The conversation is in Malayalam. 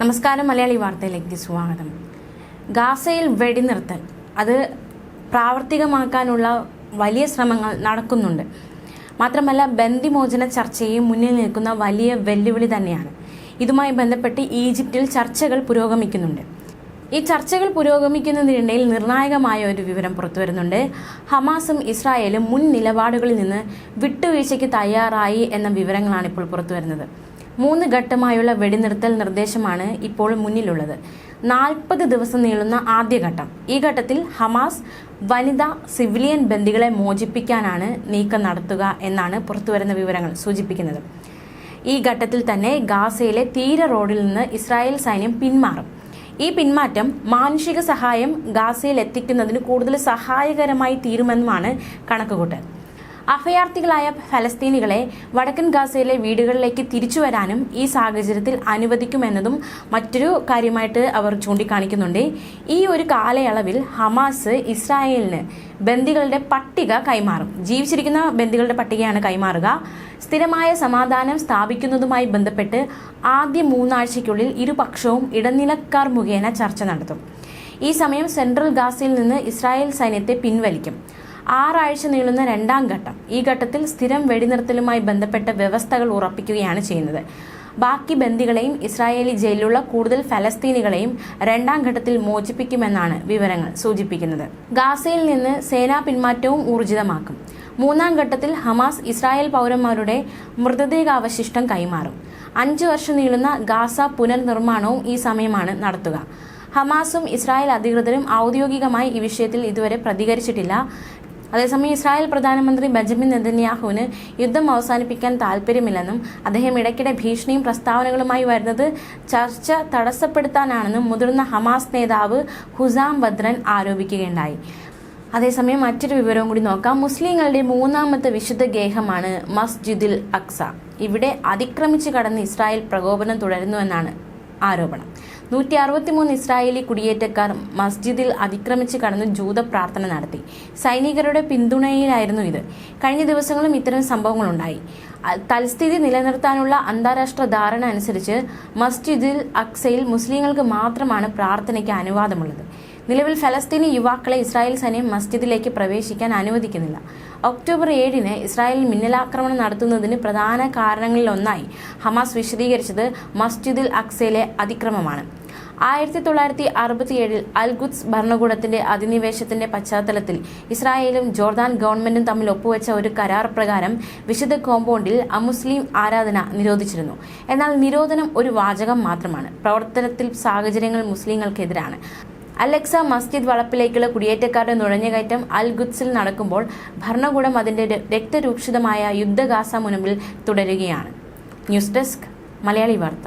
നമസ്കാരം, മലയാളി വാർത്തയിലേക്ക് സ്വാഗതം. ഗാസയിൽ വെടിനിർത്തൽ അത് പ്രാവർത്തികമാക്കാനുള്ള വലിയ ശ്രമങ്ങൾ നടക്കുന്നുണ്ട്. മാത്രമല്ല, ബന്ദിമോചന ചർച്ചയെ മുന്നിൽ നിൽക്കുന്ന വലിയ വെല്ലുവിളി തന്നെയാണ്. ഇതുമായി ബന്ധപ്പെട്ട് ഈജിപ്തിൽ ചർച്ചകൾ പുരോഗമിക്കുന്നുണ്ട്. ഈ ചർച്ചകൾ പുരോഗമിക്കുന്നതിനിടയിൽ നിർണായകമായ ഒരു വിവരം പുറത്തുവരുന്നുണ്ട്. ഹമാസും ഇസ്രായേലും മുൻ നിലപാടുകളിൽ നിന്ന് വിട്ടുവീഴ്ചയ്ക്ക് തയ്യാറായി എന്ന വിവരങ്ങളാണ് ഇപ്പോൾ പുറത്തുവരുന്നത്. 3 ഘട്ടമായുള്ള വെടിനിർത്തൽ നിർദ്ദേശമാണ് ഇപ്പോൾ മുന്നിലുള്ളത്. 40 ദിവസം നീളുന്ന ആദ്യഘട്ടം. ഈ ഘട്ടത്തിൽ ഹമാസ് വനിതാ സിവിലിയൻ ബന്ദികളെ മോചിപ്പിക്കാനാണ് നീക്കം നടത്തുക എന്നാണ് പുറത്തുവരുന്ന വിവരങ്ങൾ സൂചിപ്പിക്കുന്നത്. ഈ ഘട്ടത്തിൽ തന്നെ ഗാസയിലെ തീര റോഡിൽ നിന്ന് ഇസ്രായേൽ സൈന്യം പിന്മാറും. ഈ പിന്മാറ്റം മാനുഷിക സഹായം ഗാസയിൽ എത്തിക്കുന്നതിന് കൂടുതൽ സഹായകരമായി തീരുമെന്നുമാണ് കണക്കുകൂട്ടൽ. അഭയാർത്ഥികളായ ഫലസ്തീനികളെ വടക്കൻ ഗാസയിലെ വീടുകളിലേക്ക് തിരിച്ചു വരാനും ഈ സാഹചര്യത്തിൽ അനുവദിക്കുമെന്നതും മറ്റൊരു കാര്യമായിട്ട് അവർ ചൂണ്ടിക്കാണിക്കുന്നുണ്ട്. ഈ ഒരു കാലയളവിൽ ഹമാസ് ഇസ്രായേലിന് ബന്ദികളുടെ പട്ടിക കൈമാറും. ജീവിച്ചിരിക്കുന്ന ബന്ദികളുടെ പട്ടികയാണ് കൈമാറുക. സ്ഥിരമായ സമാധാനം സ്ഥാപിക്കുന്നതുമായി ബന്ധപ്പെട്ട് ആദ്യ 3 ആഴ്ചയ്ക്കുള്ളിൽ ഇരുപക്ഷവും ഇടനിലക്കാർ മുഖേന ചർച്ച നടത്തും. ഈ സമയം സെൻട്രൽ ഗാസയിൽ നിന്ന് ഇസ്രായേൽ സൈന്യത്തെ പിൻവലിക്കും. 6 ആഴ്ച നീളുന്ന 2ാം ഘട്ടം. ഈ ഘട്ടത്തിൽ സ്ഥിരം വെടിനിർത്തലുമായി ബന്ധപ്പെട്ട വ്യവസ്ഥകൾ ഉറപ്പിക്കുകയാണ് ചെയ്യുന്നത്. ബാക്കി ബന്ദികളെയും ഇസ്രായേലി ജയിലിലുള്ള കൂടുതൽ ഫലസ്തീനികളെയും 2ാം ഘട്ടത്തിൽ മോചിപ്പിക്കുമെന്നാണ് വിവരങ്ങൾ സൂചിപ്പിക്കുന്നത്. ഗാസയിൽ നിന്ന് സേനാ പിന്മാറ്റവും ഊർജിതമാക്കും. 3ാം ഘട്ടത്തിൽ ഹമാസ് ഇസ്രായേൽ പൗരന്മാരുടെ മൃതദേഹാവശിഷ്ടം കൈമാറും. 5 വർഷം നീളുന്ന ഗാസ പുനർനിർമ്മാണവും ഈ സമയമാണ് നടത്തുക. ഹമാസും ഇസ്രായേൽ അധികൃതരും ഔദ്യോഗികമായി ഈ വിഷയത്തിൽ ഇതുവരെ പ്രതികരിച്ചിട്ടില്ല. അതേസമയം ഇസ്രായേൽ പ്രധാനമന്ത്രി ബെഞ്ചമിൻ നെതന്യാഹുവിന് യുദ്ധം അവസാനിപ്പിക്കാൻ താല്പര്യമില്ലെന്നും അദ്ദേഹം ഇടയ്ക്കിടെ ഭീഷണിയും പ്രസ്താവനകളുമായി വരുന്നത് ചർച്ച തടസ്സപ്പെടുത്താനാണെന്നും മുതിർന്ന ഹമാസ് നേതാവ് ഹുസാം ബദ്രൻ ആരോപിക്കുകയുണ്ടായി. അതേസമയം മറ്റൊരു വിവരവും കൂടി നോക്കാം. മുസ്ലിങ്ങളുടെ 3ാമത്തെ വിശുദ്ധ ഗേഹമാണ് മസ്ജിദുൽ അക്സ. ഇവിടെ അതിക്രമിച്ചു കടന്ന് ഇസ്രായേൽ പ്രകോപനം തുടരുന്നുവെന്നാണ് ആരോപണം. 163 ഇസ്രായേലി കുടിയേറ്റക്കാർ മസ്ജിദിൽ അതിക്രമിച്ച് കടന്ന് ജൂത പ്രാർത്ഥന നടത്തി. സൈനികരുടെ പിന്തുണയിലായിരുന്നു ഇത്. കഴിഞ്ഞ ദിവസങ്ങളും ഇത്തരം സംഭവങ്ങളുണ്ടായി. തൽസ്ഥിതി നിലനിർത്താനുള്ള അന്താരാഷ്ട്ര ധാരണ അനുസരിച്ച് മസ്ജിദുൽ അക്സയിൽ മുസ്ലിങ്ങൾക്ക് മാത്രമാണ് പ്രാർത്ഥനയ്ക്ക് അനുവാദമുള്ളത്. നിലവിൽ ഫലസ്തീനി യുവാക്കളെ ഇസ്രായേൽ സൈന്യം മസ്ജിദിലേക്ക് പ്രവേശിക്കാൻ അനുവദിക്കുന്നില്ല. ഒക്ടോബർ 7-ന് ഇസ്രായേൽ മിന്നലാക്രമണം നടത്തുന്നതിന് പ്രധാന കാരണങ്ങളിലൊന്നായി ഹമാസ് വിശദീകരിച്ചത് മസ്ജിദുൽ അക്സയിലെ അതിക്രമമാണ്. 1967 അൽ ഖുദ്സ് ഭരണകൂടത്തിന്റെ അധിനിവേശത്തിന്റെ പശ്ചാത്തലത്തിൽ ഇസ്രായേലും ജോർദാൻ ഗവൺമെന്റും തമ്മിൽ ഒപ്പുവെച്ച ഒരു കരാർ പ്രകാരം വിശുദ്ധ കോമ്പൗണ്ടിൽ അമുസ്ലിം ആരാധന നിരോധിച്ചിരുന്നു. എന്നാൽ നിരോധനം ഒരു വാചകം മാത്രമാണ്. പ്രവർത്തനത്തിൽ സാഹചര്യങ്ങൾ മുസ്ലിങ്ങൾക്കെതിരാണ്. അലക്സ മസ്ജിദ് വളപ്പിലേക്കുള്ള കുടിയേറ്റക്കാരുടെ നുഴഞ്ഞുകയറ്റം അൽ ഖുദ്സിൽ നടക്കുമ്പോൾ ഭരണകൂടം അതിന്റെ രക്തരൂക്ഷിതമായ യുദ്ധ ഗാസ മുനമ്പിൽ തുടരുകയാണ്. ന്യൂസ് ഡെസ്ക്, മലയാളി വാർത്ത.